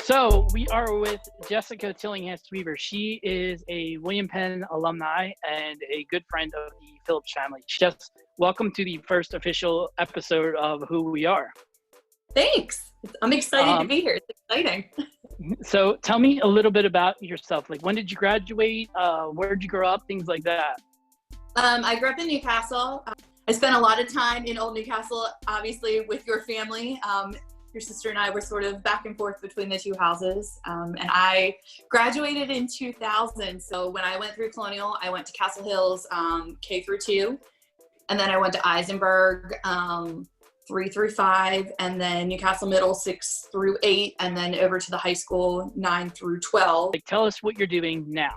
So we are with Jessica Tillinghast Weaver. She is a William Penn alumni and a good friend of the Phillips family. Jess, welcome to the first official episode of Who We Are. Thanks. I'm excited to be here. It's exciting. So tell me a little bit about yourself. Like, when did you graduate? Where did you grow up? Things like that. I grew up in Newcastle. I spent a lot of time in Old Newcastle, obviously, with your family. Your sister and I were sort of back and forth between the two houses. And I graduated in 2000. So when I went through Colonial, I went to Castle Hills K through 2. And then I went to Eisenberg 3 through 5. And then Newcastle Middle 6 through 8. And then over to the high school 9 through 12. Like, tell us what you're doing now.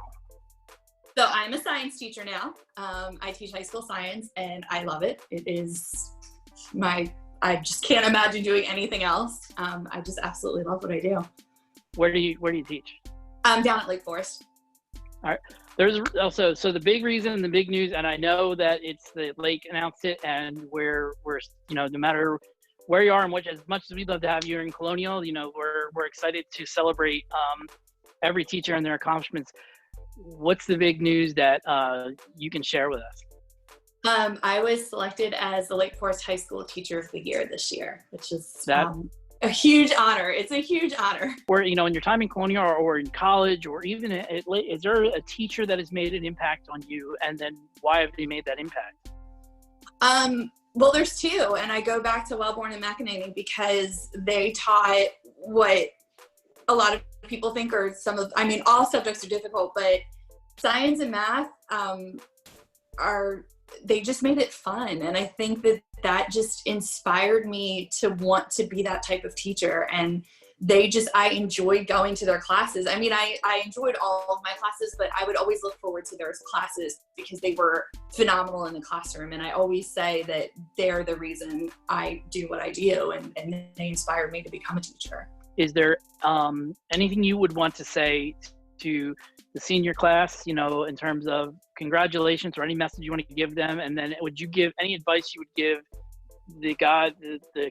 So I'm a science teacher now. I teach high school science and I love it. It is I just can't imagine doing anything else. I just absolutely love what I do. Where do you teach? I'm down at Lake Forest. All right. There's also, so the big reason, the big news, and I know that it's the Lake announced it, and we're no matter where you are and as much as we'd love to have you in Colonial, we're excited to celebrate every teacher and their accomplishments. What's the big news that you can share with us? I was selected as the Lake Forest High School Teacher of the Year this year, which is a huge honor. It's a huge honor. Or, in your time in Colonial or in college or even is there a teacher that has made an impact on you? And then why have they made that impact? Well, there's two. And I go back to Wellborn and McEnany because they taught what a lot of people think are all subjects are difficult, but science and math they just made it fun. And I think that just inspired me to want to be that type of teacher. And I enjoyed going to their classes. I mean, I enjoyed all of my classes, but I would always look forward to their classes because they were phenomenal in the classroom. And I always say that they're the reason I do what I do. And they inspired me to become a teacher. Is there anything you would want to say to the senior class, in terms of congratulations or any message you want to give them? And then would you give any advice you would give the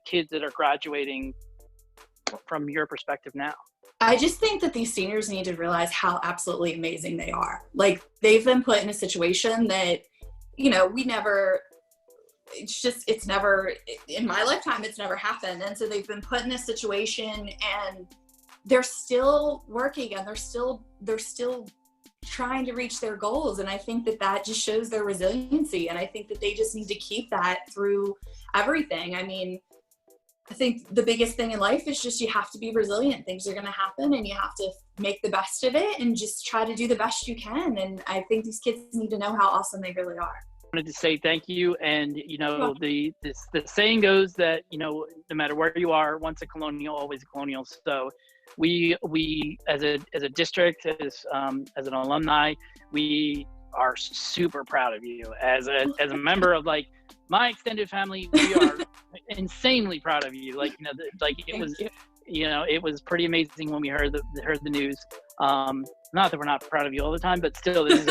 kids that are graduating from your perspective now? I just think that these seniors need to realize how absolutely amazing they are. Like, they've been put in a situation that, it's never, in my lifetime, it's never happened. And so they've been put in this situation and they're still working and they're still trying to reach their goals. And I think that just shows their resiliency. And I think that they just need to keep that through everything. I mean, I think the biggest thing in life is just you have to be resilient. Things are going to happen and you have to make the best of it and just try to do the best you can. And I think these kids need to know how awesome they really are. I wanted to say thank you. And, the saying goes that, no matter where you are, once a Colonial, always a Colonial. So we as a district, as an alumni, we are super proud of you. As a member of my extended family, we are insanely proud of you. It was pretty amazing when we heard the news. Not that we're not proud of you all the time, but still, this is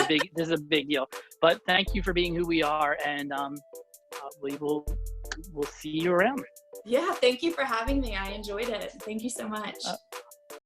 a big deal. But thank you for being who we are, and we'll see you around. Yeah, thank you for having me. I enjoyed it. Thank you so much.